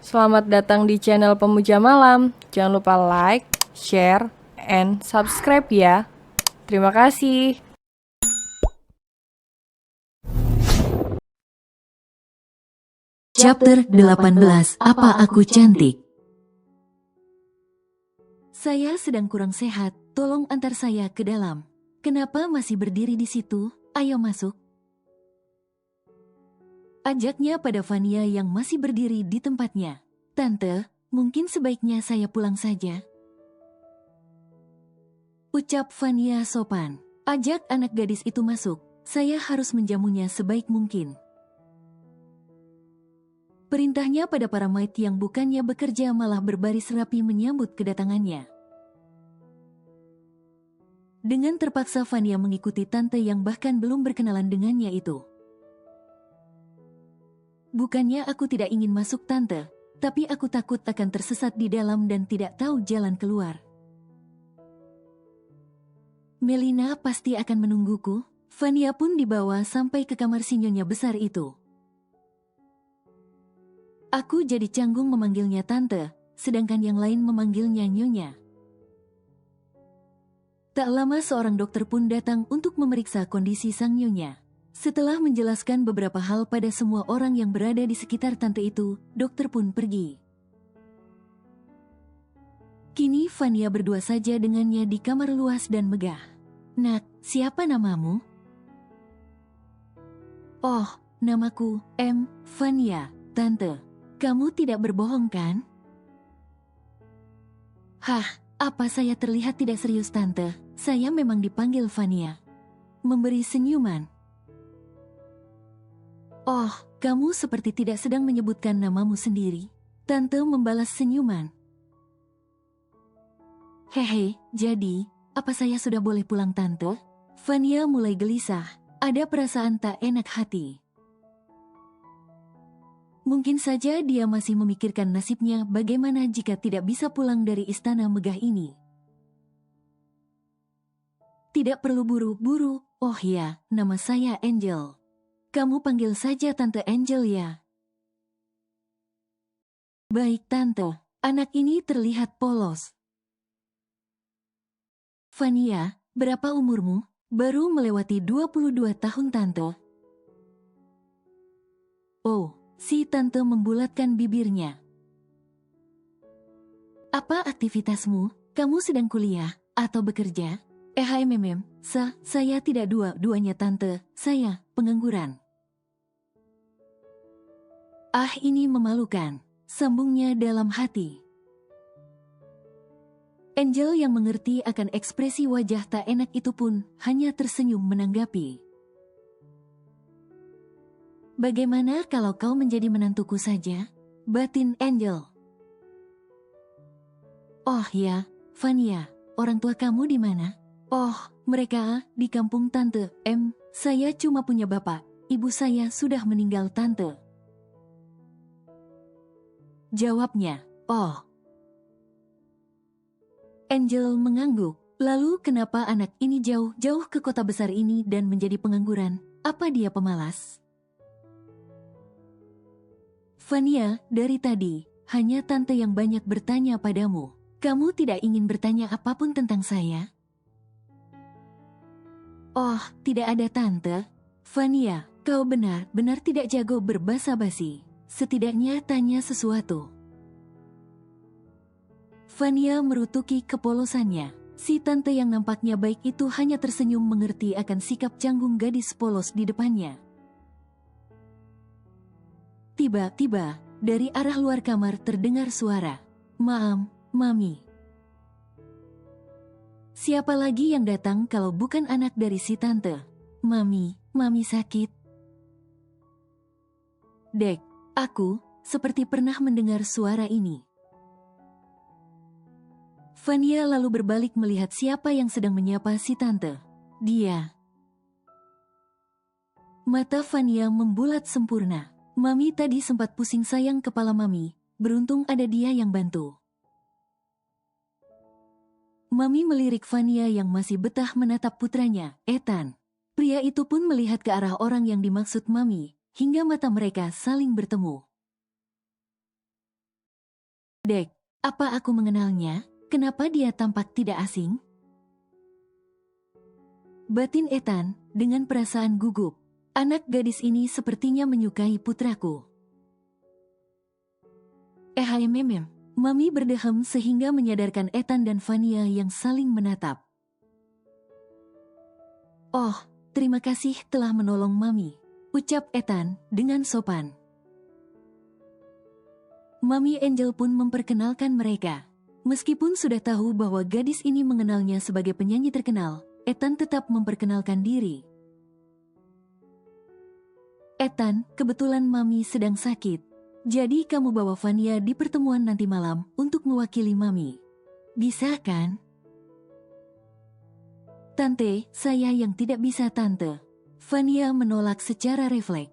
Selamat datang di channel Pemuja Malam. Jangan lupa like, share, and subscribe ya. Terima kasih. Chapter 18. Apa aku cantik? Saya sedang kurang sehat, tolong antar saya ke dalam. Kenapa masih berdiri di situ? Ayo masuk. Ajaknya pada Vania yang masih berdiri di tempatnya. Tante, mungkin sebaiknya saya pulang saja. Ucap Vania sopan. Ajak anak gadis itu masuk. Saya harus menjamunya sebaik mungkin. Perintahnya pada para maid yang bukannya bekerja malah berbaris rapi menyambut kedatangannya. Dengan terpaksa Vania mengikuti tante yang bahkan belum berkenalan dengannya itu. Bukannya aku tidak ingin masuk tante, tapi aku takut akan tersesat di dalam dan tidak tahu jalan keluar. Melina pasti akan menungguku. Vania pun dibawa sampai ke kamar sinyonya besar itu. Aku jadi canggung memanggilnya tante, sedangkan yang lain memanggilnya nyonya. Tak lama seorang dokter pun datang untuk memeriksa kondisi sang nyonya. Setelah menjelaskan beberapa hal pada semua orang yang berada di sekitar tante itu, dokter pun pergi. Kini Vania berdua saja dengannya di kamar luas dan megah. Nak, siapa namamu? Oh, namaku Vania, tante. Kamu tidak berbohong kan? Hah, apa saya terlihat tidak serius tante? Saya memang dipanggil Vania. Memberi senyuman. Oh, kamu seperti tidak sedang menyebutkan namamu sendiri. Tante membalas senyuman. Hehe, jadi, apa saya sudah boleh pulang tante? Vania mulai gelisah, ada perasaan tak enak hati. Mungkin saja dia masih memikirkan nasibnya bagaimana jika tidak bisa pulang dari istana megah ini. Tidak perlu buru-buru, oh ya, nama saya Angel. Kamu panggil saja Tante Angel ya. Baik Tante, anak ini terlihat polos. Vania, berapa umurmu? Baru melewati 22 tahun Tante. Oh, si Tante membulatkan bibirnya. Apa aktivitasmu? Kamu sedang kuliah atau bekerja? Saya tidak dua-duanya Tante, saya pengangguran. Ah, ini memalukan, sambungnya dalam hati. Angel yang mengerti akan ekspresi wajah tak enak itu pun hanya tersenyum menanggapi. Bagaimana kalau kau menjadi menantuku saja? Batin Angel. Oh ya, Vania, orang tua kamu di mana? Oh, mereka di kampung Tante. Saya cuma punya bapak, ibu saya sudah meninggal Tante. Jawabnya, oh. Angel mengangguk. Lalu kenapa anak ini jauh-jauh ke kota besar ini dan menjadi pengangguran? Apa dia pemalas? Vania, dari tadi, hanya tante yang banyak bertanya padamu. Kamu tidak ingin bertanya apapun tentang saya? Oh, tidak ada tante. Vania, kau benar-benar tidak jago berbasa-basi. Setidaknya tanya sesuatu. Vania merutuki kepolosannya. Si tante yang nampaknya baik itu hanya tersenyum mengerti akan sikap canggung gadis polos di depannya. Tiba-tiba, dari arah luar kamar terdengar suara. Maam, Mami. Siapa lagi yang datang kalau bukan anak dari si tante? Mami sakit. Dek, aku seperti pernah mendengar suara ini. Vania lalu berbalik melihat siapa yang sedang menyapa si tante. Dia. Mata Vania membulat sempurna. Mami tadi sempat pusing sayang kepala Mami. Beruntung ada dia yang bantu. Mami melirik Vania yang masih betah menatap putranya, Ethan. Pria itu pun melihat ke arah orang yang dimaksud Mami, hingga mata mereka saling bertemu. Dek, apa aku mengenalnya? Kenapa dia tampak tidak asing? Batin Ethan dengan perasaan gugup. Anak gadis ini sepertinya menyukai putraku. Mami berdehem sehingga menyadarkan Ethan dan Vania yang saling menatap. Oh, terima kasih telah menolong Mami, ucap Ethan dengan sopan. Mami Angel pun memperkenalkan mereka. Meskipun sudah tahu bahwa gadis ini mengenalnya sebagai penyanyi terkenal, Ethan tetap memperkenalkan diri. Ethan, kebetulan Mami sedang sakit. Jadi kamu bawa Vania di pertemuan nanti malam untuk mewakili Mami. Bisa kan? Tante, saya yang tidak bisa Tante. Vania menolak secara refleks.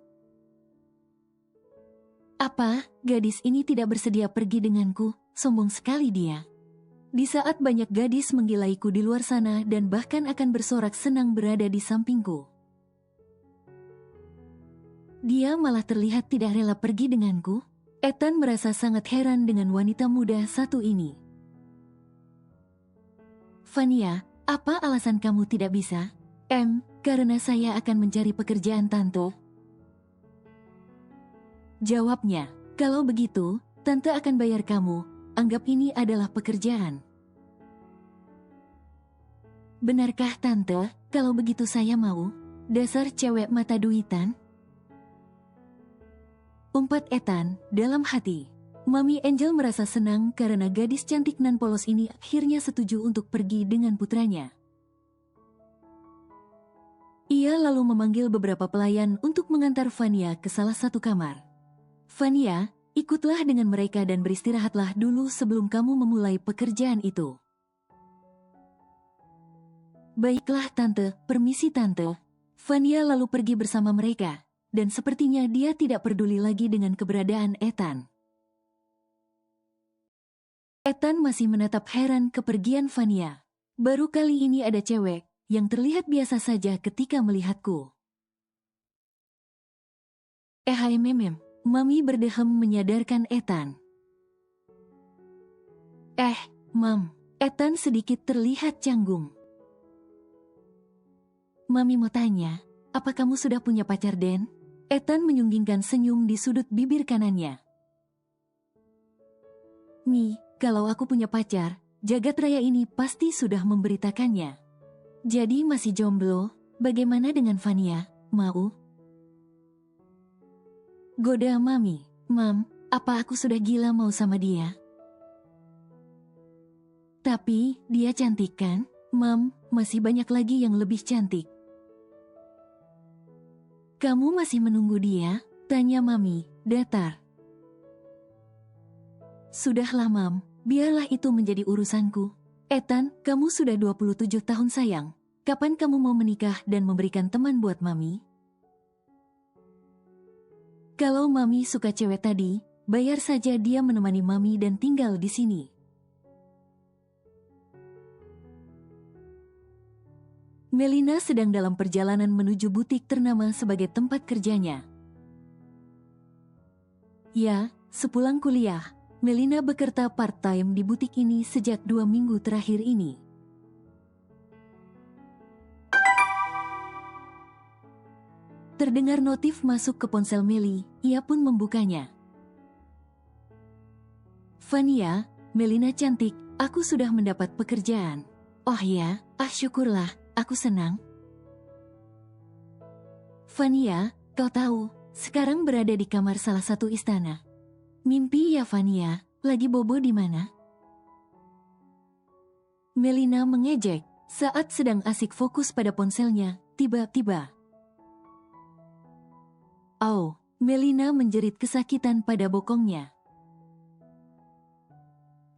Apa, gadis ini tidak bersedia pergi denganku? Sombong sekali dia. Di saat banyak gadis menggilaiku di luar sana dan bahkan akan bersorak senang berada di sampingku. Dia malah terlihat tidak rela pergi denganku. Ethan merasa sangat heran dengan wanita muda satu ini. Vania, apa alasan kamu tidak bisa? Karena saya akan mencari pekerjaan Tante. Jawabnya, kalau begitu, Tante akan bayar kamu. Anggap ini adalah pekerjaan. Benarkah Tante? Kalau begitu saya mau. Dasar cewek mata duitan. Umpat Ethan dalam hati. Mami Angel merasa senang karena gadis cantik nan polos ini akhirnya setuju untuk pergi dengan putranya. Ia lalu memanggil beberapa pelayan untuk mengantar Vania ke salah satu kamar. Vania, ikutlah dengan mereka dan beristirahatlah dulu sebelum kamu memulai pekerjaan itu. Baiklah Tante, permisi Tante. Vania lalu pergi bersama mereka. Dan sepertinya dia tidak peduli lagi dengan keberadaan Ethan. Ethan masih menatap heran kepergian Vania. Baru kali ini ada cewek yang terlihat biasa saja ketika melihatku. Mami berdehem menyadarkan Ethan. Mam, Ethan sedikit terlihat canggung. Mami mau tanya, apa kamu sudah punya pacar, Den? Ethan menyunggingkan senyum di sudut bibir kanannya. Mi, kalau aku punya pacar, jagat raya ini pasti sudah memberitakannya. Jadi masih jomblo, bagaimana dengan Vania? Mau? Goda Mami, Mam, apa aku sudah gila mau sama dia? Tapi, dia cantik kan? Mam, masih banyak lagi yang lebih cantik. Kamu masih menunggu dia? Tanya Mami, datar. Sudahlah Mam, biarlah itu menjadi urusanku. Ethan, kamu sudah 27 tahun sayang. Kapan kamu mau menikah dan memberikan teman buat Mami? Kalau Mami suka cewek tadi, bayar saja dia menemani Mami dan tinggal di sini. Melina sedang dalam perjalanan menuju butik ternama sebagai tempat kerjanya. Ya, sepulang kuliah, Melina bekerja part-time di butik ini sejak 2 minggu terakhir ini. Terdengar notif masuk ke ponsel Meli, ia pun membukanya. Vania, Melina cantik, aku sudah mendapat pekerjaan. Oh ya, syukurlah. Aku senang. Vania, kau tahu, sekarang berada di kamar salah satu istana. Mimpi ya Vania, lagi bobo di mana? Melina mengejek saat sedang asik fokus pada ponselnya, tiba-tiba. Oh, Melina menjerit kesakitan pada bokongnya.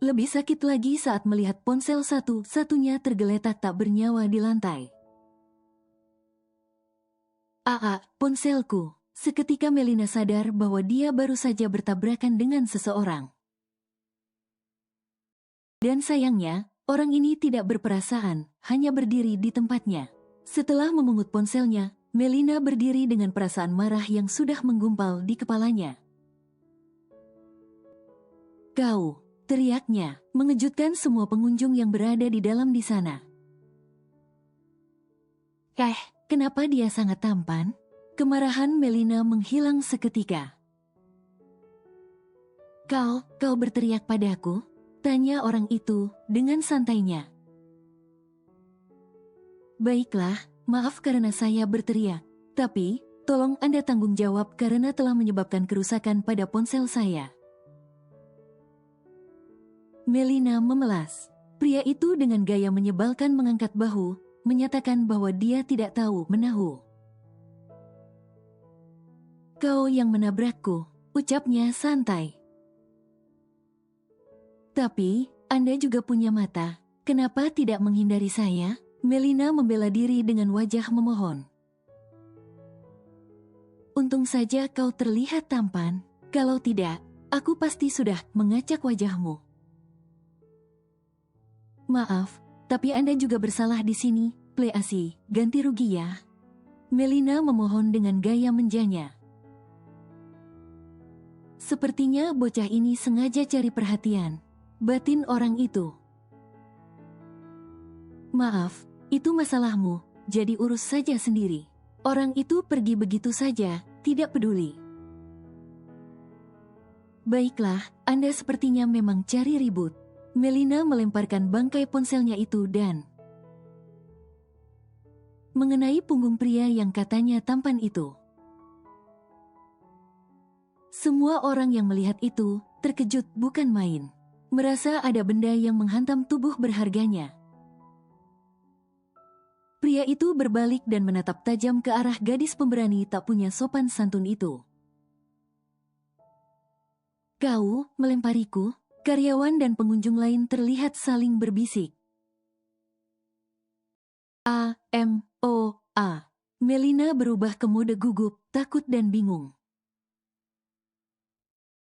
Lebih sakit lagi saat melihat ponsel satu-satunya tergeletak tak bernyawa di lantai. Ponselku. Seketika Melina sadar bahwa dia baru saja bertabrakan dengan seseorang. Dan sayangnya, orang ini tidak berperasaan, hanya berdiri di tempatnya. Setelah memungut ponselnya, Melina berdiri dengan perasaan marah yang sudah menggumpal di kepalanya. Kau, teriaknya, mengejutkan semua pengunjung yang berada di dalam di sana. Kenapa dia sangat tampan? Kemarahan Melina menghilang seketika. Kau berteriak padaku? Tanya orang itu dengan santainya. Baiklah, maaf karena saya berteriak. Tapi, tolong Anda tanggung jawab karena telah menyebabkan kerusakan pada ponsel saya. Melina memelas. Pria itu dengan gaya menyebalkan mengangkat bahu, menyatakan bahwa dia tidak tahu menahu. Kau yang menabrakku, ucapnya santai. Tapi, Anda juga punya mata, kenapa tidak menghindari saya? Melina membela diri dengan wajah memohon. Untung saja kau terlihat tampan, kalau tidak, aku pasti sudah mengacak wajahmu. Maaf, tapi Anda juga bersalah di sini, please, ganti rugi ya. Melina memohon dengan gaya menjanya. Sepertinya bocah ini sengaja cari perhatian. Batin orang itu. Maaf, itu masalahmu, jadi urus saja sendiri. Orang itu pergi begitu saja, tidak peduli. Baiklah, Anda sepertinya memang cari ribut. Melina melemparkan bangkai ponselnya itu dan mengenai punggung pria yang katanya tampan itu. Semua orang yang melihat itu terkejut bukan main. Merasa ada benda yang menghantam tubuh berharganya. Pria itu berbalik dan menatap tajam ke arah gadis pemberani tak punya sopan santun itu. Kau melempariku? Karyawan dan pengunjung lain terlihat saling berbisik. A. Melina berubah ke mode gugup, takut dan bingung.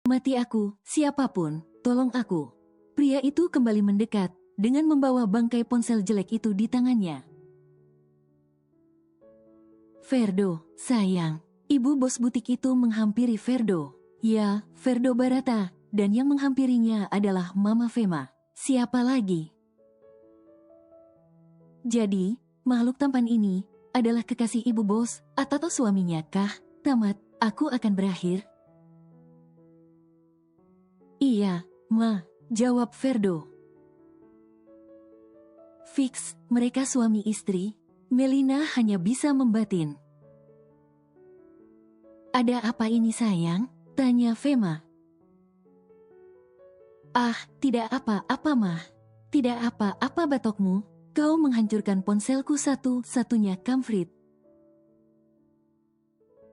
Mati aku, siapapun, tolong aku. Pria itu kembali mendekat, dengan membawa bangkai ponsel jelek itu di tangannya. Ferdo, sayang. Ibu bos butik itu menghampiri Ferdo. Ya, Ferdo Barata, dan yang menghampirinya adalah Mama Fema. Siapa lagi? Jadi, makhluk tampan ini adalah kekasih ibu bos atau suaminya kah? Tamat, aku akan berakhir. Iya, Ma, jawab Ferdo. Fix, mereka suami istri. Melina hanya bisa membatin. Ada apa ini sayang? Tanya Fema. Tidak apa-apa mah. Tidak apa-apa batokmu. Kau menghancurkan ponselku satu-satunya Kamfrit.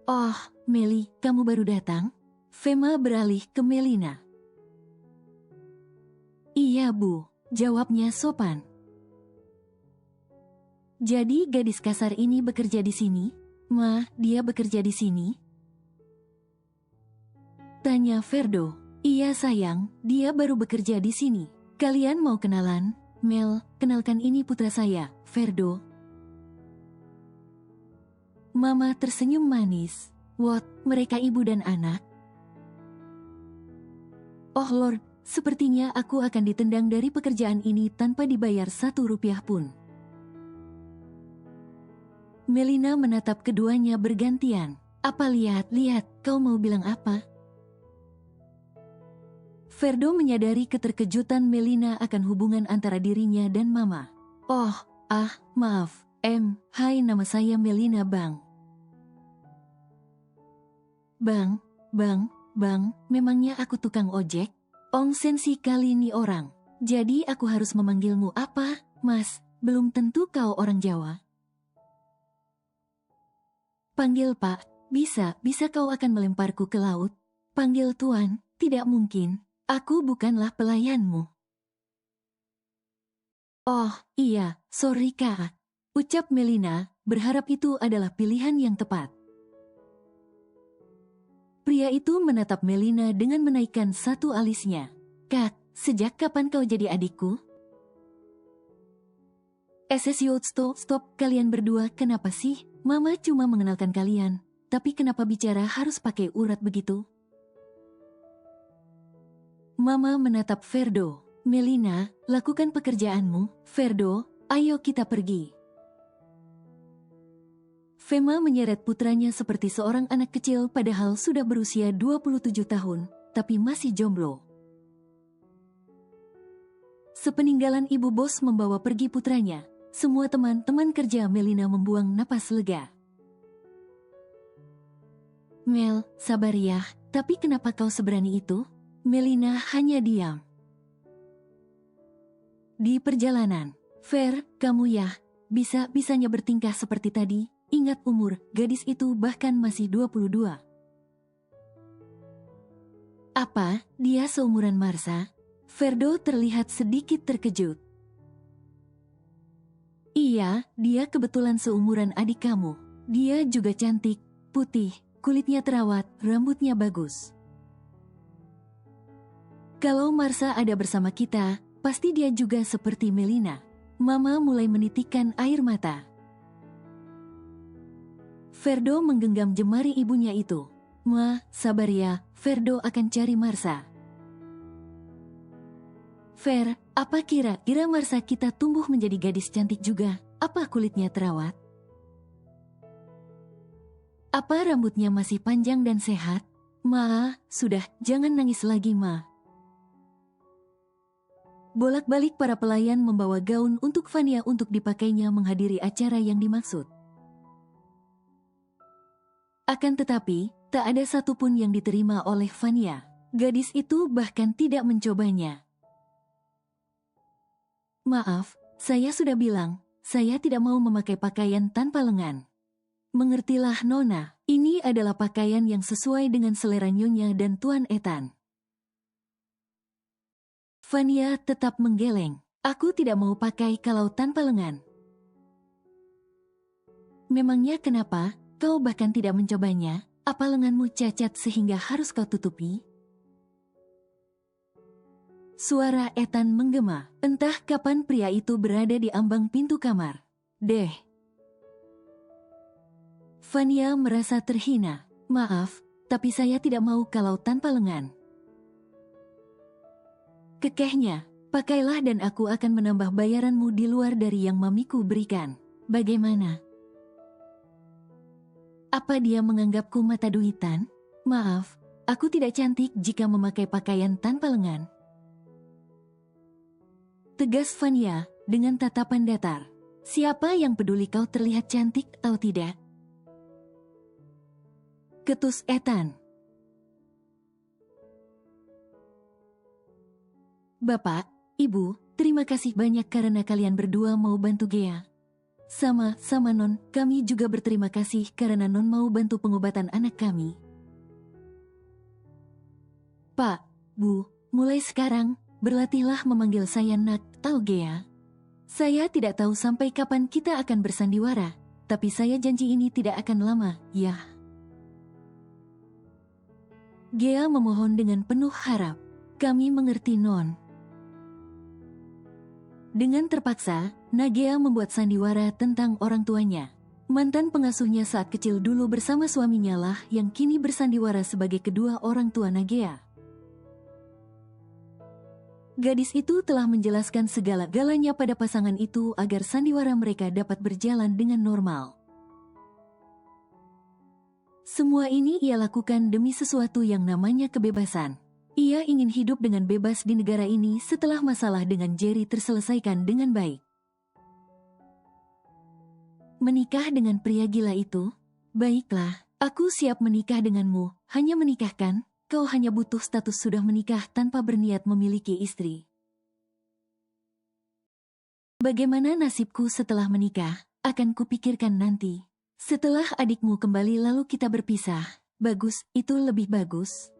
Oh, Meli, kamu baru datang? Fema beralih ke Melina. Iya Bu, jawabnya sopan. Jadi gadis kasar ini bekerja di sini? Ma, dia bekerja di sini? Tanya Ferdo. Iya sayang, dia baru bekerja di sini. Kalian mau kenalan? Mel, kenalkan ini putra saya, Ferdo. Mama tersenyum manis. What, mereka ibu dan anak? Oh Lord, sepertinya aku akan ditendang dari pekerjaan ini tanpa dibayar 1 rupiah pun. Melina menatap keduanya bergantian. Apa lihat, kau mau bilang apa? Ferdo menyadari keterkejutan Melina akan hubungan antara dirinya dan Mama. Oh, maaf, hai nama saya Melina Bang. Bang, memangnya aku tukang ojek? Sensi kali ini orang. Jadi aku harus memanggilmu apa, Mas? Belum tentu kau orang Jawa. Panggil Pak, bisa kau akan melemparku ke laut? Panggil Tuan, tidak mungkin. Aku bukanlah pelayanmu. Oh, iya, sorry Kak. Ucap Melina, berharap itu adalah pilihan yang tepat. Pria itu menatap Melina dengan menaikkan satu alisnya. Kak, sejak kapan kau jadi adikku? Stop, kalian berdua kenapa sih? Mama cuma mengenalkan kalian, tapi kenapa bicara harus pakai urat begitu? Mama menatap Ferdo. Melina, lakukan pekerjaanmu. Ferdo, ayo kita pergi. Fema menyeret putranya seperti seorang anak kecil padahal sudah berusia 27 tahun, tapi masih jomblo. Sepeninggalan ibu bos membawa pergi putranya, semua teman-teman kerja Melina membuang napas lega. Mel, sabar ya, tapi kenapa kau seberani itu? Melina hanya diam. Di perjalanan, Fer, kamu ya, bisa-bisanya bertingkah seperti tadi. Ingat umur, gadis itu bahkan masih 22. Apa, dia seumuran Marsha? Ferdo terlihat sedikit terkejut. Iya, dia kebetulan seumuran adik kamu. Dia juga cantik, putih, kulitnya terawat, rambutnya bagus. Kalau Marsha ada bersama kita, pasti dia juga seperti Melina. Mama mulai menitikkan air mata. Ferdo menggenggam jemari ibunya itu. Ma, sabar ya, Ferdo akan cari Marsha. Fer, apa kira-kira Marsha kita tumbuh menjadi gadis cantik juga? Apa kulitnya terawat? Apa rambutnya masih panjang dan sehat? Ma, sudah, jangan nangis lagi, Ma. Bolak-balik para pelayan membawa gaun untuk Fania untuk dipakainya menghadiri acara yang dimaksud. Akan tetapi, tak ada satupun yang diterima oleh Fania. Gadis itu bahkan tidak mencobanya. Maaf, saya sudah bilang, saya tidak mau memakai pakaian tanpa lengan. Mengertilah Nona, ini adalah pakaian yang sesuai dengan selera Nyonya dan Tuan Ethan. Fania tetap menggeleng. Aku tidak mau pakai kalau tanpa lengan. Memangnya kenapa? Kau bahkan tidak mencobanya? Apa lenganmu cacat sehingga harus kau tutupi? Suara Ethan menggema. Entah kapan pria itu berada di ambang pintu kamar. Deh. Fania merasa terhina. Maaf, tapi saya tidak mau kalau tanpa lengan. Kekehnya, pakailah dan aku akan menambah bayaranmu di luar dari yang mamiku berikan. Bagaimana? Apa dia menganggapku mata duitan? Maaf, aku tidak cantik jika memakai pakaian tanpa lengan. Tegas Fania dengan tatapan datar. Siapa yang peduli kau terlihat cantik atau tidak? Ketus Ethan. Bapak, Ibu, terima kasih banyak karena kalian berdua mau bantu Gea. Sama-sama Non, kami juga berterima kasih karena Non mau bantu pengobatan anak kami. Pak, Bu, mulai sekarang, berlatihlah memanggil saya Nak atau Gea. Saya tidak tahu sampai kapan kita akan bersandiwara, tapi saya janji ini tidak akan lama, ya. Gea memohon dengan penuh harap. Kami mengerti Non. Dengan terpaksa, Nagea membuat sandiwara tentang orang tuanya. Mantan pengasuhnya saat kecil dulu bersama suaminya lah yang kini bersandiwara sebagai kedua orang tua Nagea. Gadis itu telah menjelaskan segala-galanya pada pasangan itu agar sandiwara mereka dapat berjalan dengan normal. Semua ini ia lakukan demi sesuatu yang namanya kebebasan. Ia ingin hidup dengan bebas di negara ini setelah masalah dengan Jerry terselesaikan dengan baik. Menikah dengan pria gila itu? Baiklah, aku siap menikah denganmu. Hanya menikahkan, kau hanya butuh status sudah menikah tanpa berniat memiliki istri. Bagaimana nasibku setelah menikah, akan kupikirkan nanti. Setelah adikmu kembali lalu kita berpisah. Bagus, itu lebih bagus.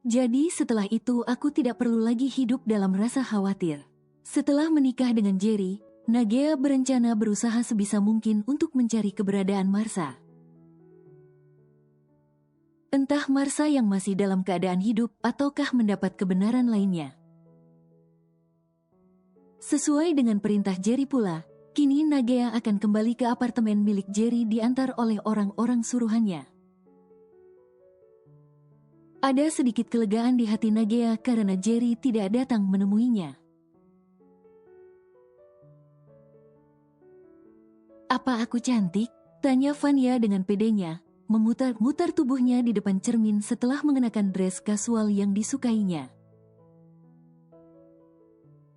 Jadi setelah itu aku tidak perlu lagi hidup dalam rasa khawatir. Setelah menikah dengan Jerry, Nagea berencana berusaha sebisa mungkin untuk mencari keberadaan Marsha. Entah Marsha yang masih dalam keadaan hidup ataukah mendapat kebenaran lainnya. Sesuai dengan perintah Jerry pula, kini Nagea akan kembali ke apartemen milik Jerry diantar oleh orang-orang suruhannya. Ada sedikit kelegaan di hati Nagea karena Jerry tidak datang menemuinya. Apa aku cantik? Tanya Vania dengan pedenya, memutar-mutar tubuhnya di depan cermin setelah mengenakan dress kasual yang disukainya.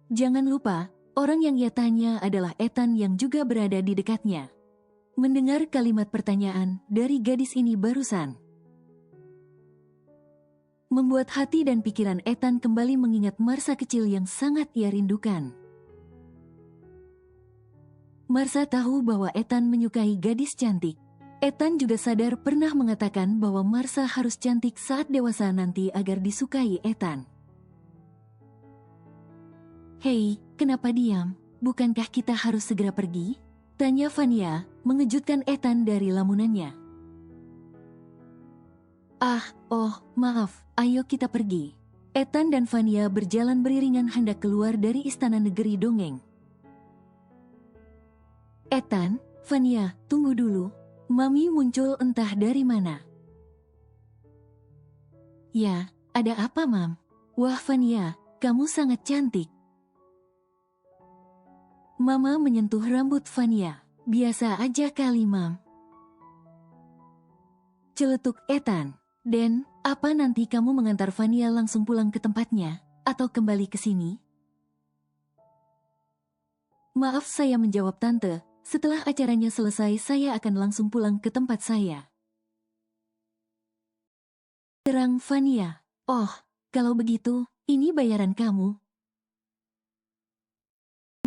Jangan lupa, orang yang ia tanya adalah Ethan yang juga berada di dekatnya. Mendengar kalimat pertanyaan dari gadis ini barusan, membuat hati dan pikiran Ethan kembali mengingat Marsa kecil yang sangat ia rindukan. Marsa tahu bahwa Ethan menyukai gadis cantik. Ethan juga sadar pernah mengatakan bahwa Marsa harus cantik saat dewasa nanti agar disukai Ethan. Hei, kenapa diam? Bukankah kita harus segera pergi? Tanya Vania, mengejutkan Ethan dari lamunannya. Maaf, ayo kita pergi. Ethan dan Vania berjalan beriringan hendak keluar dari istana negeri dongeng. Ethan, Vania, tunggu dulu. Mami muncul entah dari mana. Ya, ada apa, Mam? Wah, Vania, kamu sangat cantik. Mama menyentuh rambut Vania. Biasa aja kali, Mam. Celetuk Ethan. Dan, apa nanti kamu mengantar Vania langsung pulang ke tempatnya? Atau kembali ke sini? Maaf, saya menjawab tante. Setelah acaranya selesai, saya akan langsung pulang ke tempat saya. Terang Vania. Oh, kalau begitu, ini bayaran kamu.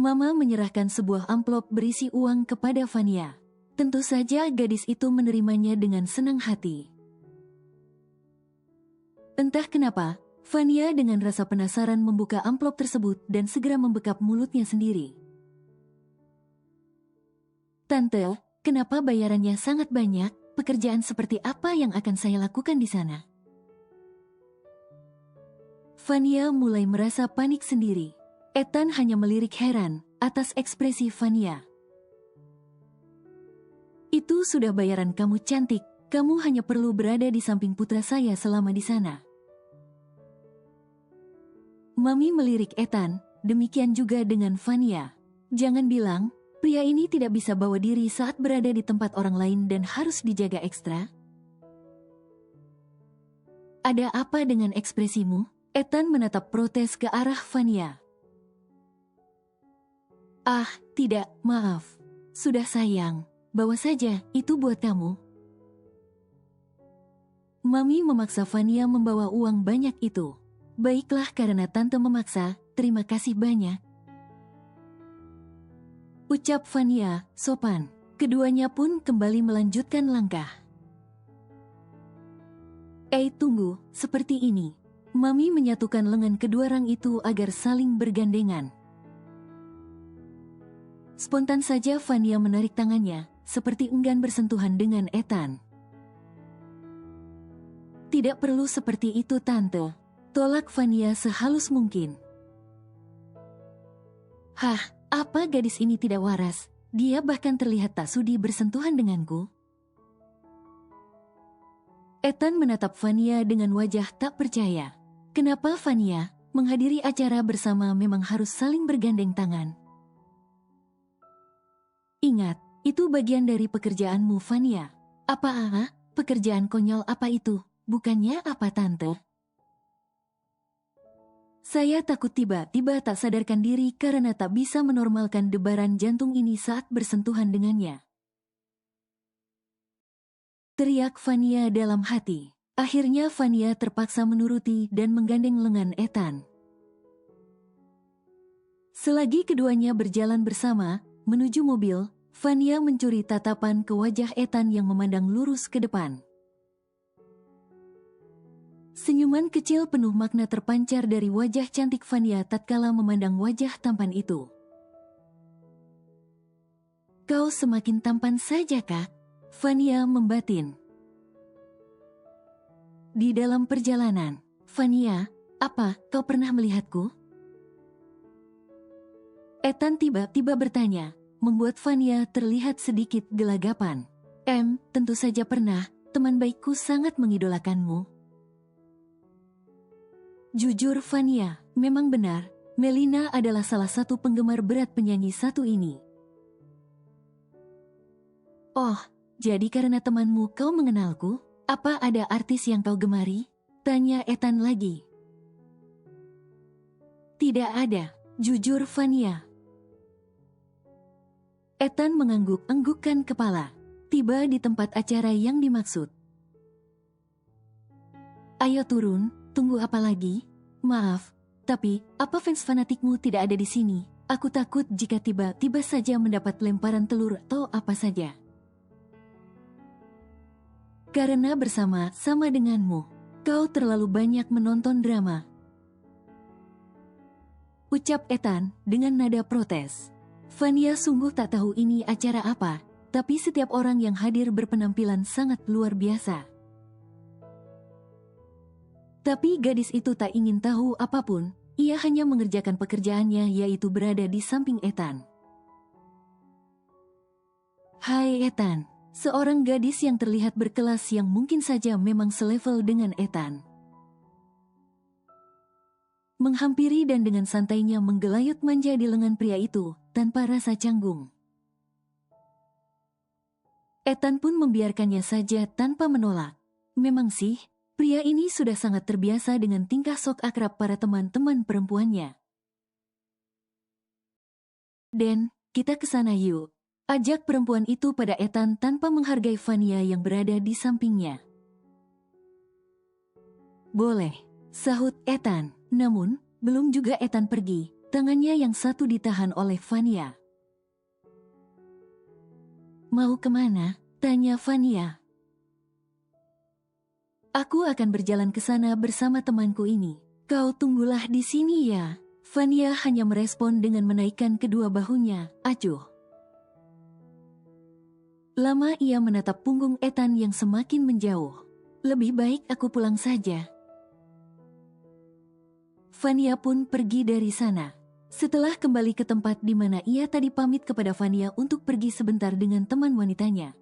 Mama menyerahkan sebuah amplop berisi uang kepada Vania. Tentu saja gadis itu menerimanya dengan senang hati. Entah kenapa, Vania dengan rasa penasaran membuka amplop tersebut dan segera membekap mulutnya sendiri. Tante, kenapa bayarannya sangat banyak? Pekerjaan seperti apa yang akan saya lakukan di sana? Vania mulai merasa panik sendiri. Ethan hanya melirik heran atas ekspresi Vania. Itu sudah bayaran kamu cantik, kamu hanya perlu berada di samping putra saya selama di sana. Mami melirik Ethan, demikian juga dengan Vania. Jangan bilang, pria ini tidak bisa bawa diri saat berada di tempat orang lain dan harus dijaga ekstra. Ada apa dengan ekspresimu? Ethan menatap protes ke arah Vania. Tidak, maaf. Sudah sayang, bawa saja, itu buat kamu. Mami memaksa Vania membawa uang banyak itu. Baiklah, karena tante memaksa, terima kasih banyak. Ucap Vania, sopan. Keduanya pun kembali melanjutkan langkah. Tunggu, seperti ini. Mami menyatukan lengan kedua orang itu agar saling bergandengan. Spontan saja Vania menarik tangannya, seperti enggan bersentuhan dengan Ethan. Tidak perlu seperti itu, tante. Tolak Vania sehalus mungkin. Apa gadis ini tidak waras? Dia bahkan terlihat tak sudi bersentuhan denganku. Ethan menatap Vania dengan wajah tak percaya. Kenapa Vania, menghadiri acara bersama memang harus saling bergandeng tangan? Ingat, itu bagian dari pekerjaanmu, Vania. Pekerjaan konyol apa itu? Bukannya apa, tante? Saya takut tiba-tiba tak sadarkan diri karena tak bisa menormalkan debaran jantung ini saat bersentuhan dengannya. Teriak Vania dalam hati. Akhirnya Vania terpaksa menuruti dan menggandeng lengan Ethan. Selagi keduanya berjalan bersama, menuju mobil, Vania mencuri tatapan ke wajah Ethan yang memandang lurus ke depan. Senyuman kecil penuh makna terpancar dari wajah cantik Vania tatkala memandang wajah tampan itu. Kau semakin tampan saja, Kak. Vania membatin. Di dalam perjalanan, Vania, apa kau pernah melihatku? Ethan tiba-tiba bertanya, membuat Vania terlihat sedikit gelagapan. Tentu saja pernah, teman baikku sangat mengidolakanmu. Jujur Vania, memang benar, Melina adalah salah satu penggemar berat penyanyi satu ini. Oh, jadi karena temanmu kau mengenalku? Apa ada artis yang kau gemari? Tanya Ethan lagi. Tidak ada, jujur Vania. Ethan mengangguk-anggukkan kepala. Tiba di tempat acara yang dimaksud. Ayo turun, tunggu apa lagi? Maaf, tapi apa fans fanatikmu tidak ada di sini? Aku takut jika tiba-tiba saja mendapat lemparan telur atau apa saja. Karena bersama-sama denganmu, kau terlalu banyak menonton drama. Ucap Ethan dengan nada protes. Vania sungguh tak tahu ini acara apa, tapi setiap orang yang hadir berpenampilan sangat luar biasa. Tapi gadis itu tak ingin tahu apapun, ia hanya mengerjakan pekerjaannya yaitu berada di samping Ethan. Hai Ethan, seorang gadis yang terlihat berkelas yang mungkin saja memang selevel dengan Ethan. Menghampiri dan dengan santainya menggelayut manja di lengan pria itu, tanpa rasa canggung. Ethan pun membiarkannya saja tanpa menolak. Memang sih, pria ini sudah sangat terbiasa dengan tingkah sok akrab para teman-teman perempuannya. Dan, kita ke sana yuk. Ajak perempuan itu pada Ethan tanpa menghargai Vania yang berada di sampingnya. Boleh, sahut Ethan. Namun, belum juga Ethan pergi, tangannya yang satu ditahan oleh Vania. Mau kemana? Tanya Vania. Aku akan berjalan ke sana bersama temanku ini. Kau tunggulah di sini ya. Vania hanya merespon dengan menaikkan kedua bahunya, acuh. Lama ia menatap punggung Ethan yang semakin menjauh. Lebih baik aku pulang saja. Vania pun pergi dari sana. Setelah kembali ke tempat di mana ia tadi pamit kepada Vania untuk pergi sebentar dengan teman wanitanya.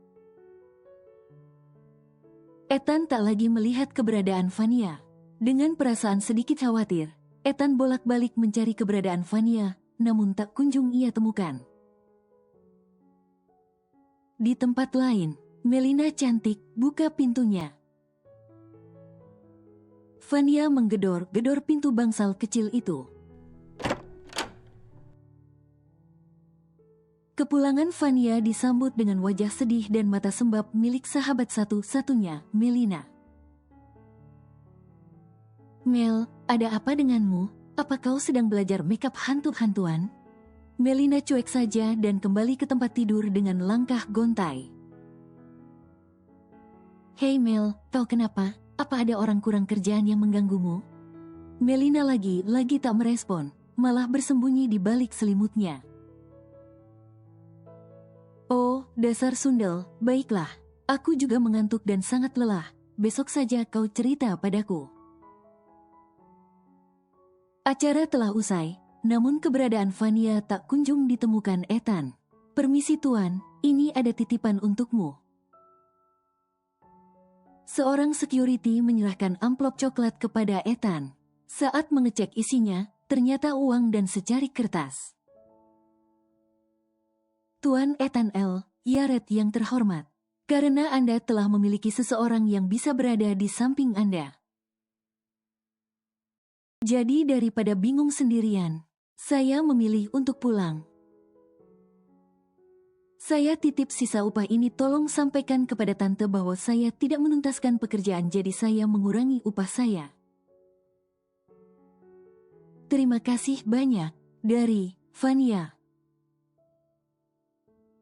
Ethan tak lagi melihat keberadaan Vania. Dengan perasaan sedikit khawatir, Ethan bolak-balik mencari keberadaan Vania, namun tak kunjung ia temukan. Di tempat lain, Melina cantik buka pintunya. Vania menggedor-gedor pintu bangsal kecil itu. Kepulangan Vania disambut dengan wajah sedih dan mata sembab milik sahabat satu-satunya, Melina. Mel, ada apa denganmu? Apa kau sedang belajar makeup hantu-hantuan? Melina cuek saja dan kembali ke tempat tidur dengan langkah gontai. Hei Mel, kau kenapa? Apa ada orang kurang kerjaan yang mengganggumu? Melina lagi tak merespon, malah bersembunyi di balik selimutnya. Oh, dasar sundel, baiklah. Aku juga mengantuk dan sangat lelah. Besok saja kau cerita padaku. Acara telah usai, namun keberadaan Vania tak kunjung ditemukan Ethan. Permisi tuan, ini ada titipan untukmu. Seorang security menyerahkan amplop coklat kepada Ethan. Saat mengecek isinya, ternyata uang dan secarik kertas. Tuan Ethan L. Yaret yang terhormat, karena Anda telah memiliki seseorang yang bisa berada di samping Anda. Jadi daripada bingung sendirian, saya memilih untuk pulang. Saya titip sisa upah ini, tolong sampaikan kepada tante bahwa saya tidak menuntaskan pekerjaan, jadi saya mengurangi upah saya. Terima kasih banyak, dari Vania.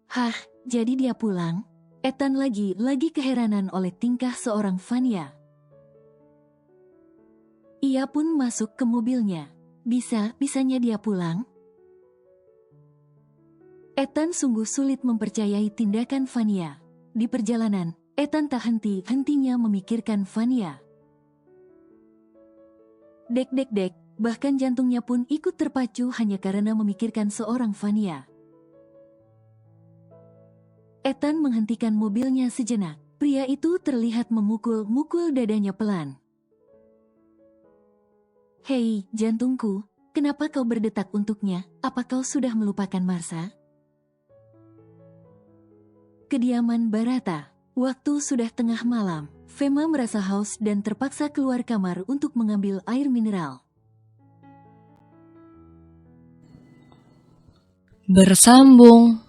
Hah, jadi dia pulang? Ethan lagi keheranan oleh tingkah seorang Vania. Ia pun masuk ke mobilnya. Bisanya dia pulang? Ethan sungguh sulit mempercayai tindakan Vania. Di perjalanan, Ethan tak henti-hentinya memikirkan Vania. Dek, bahkan jantungnya pun ikut terpacu hanya karena memikirkan seorang Vania. Ethan menghentikan mobilnya sejenak. Pria itu terlihat memukul-mukul dadanya pelan. Hei, jantungku, kenapa kau berdetak untuknya? Apa kau sudah melupakan Marsa? Kediaman Barata. Waktu sudah tengah malam. Fema merasa haus dan terpaksa keluar kamar untuk mengambil air mineral. Bersambung.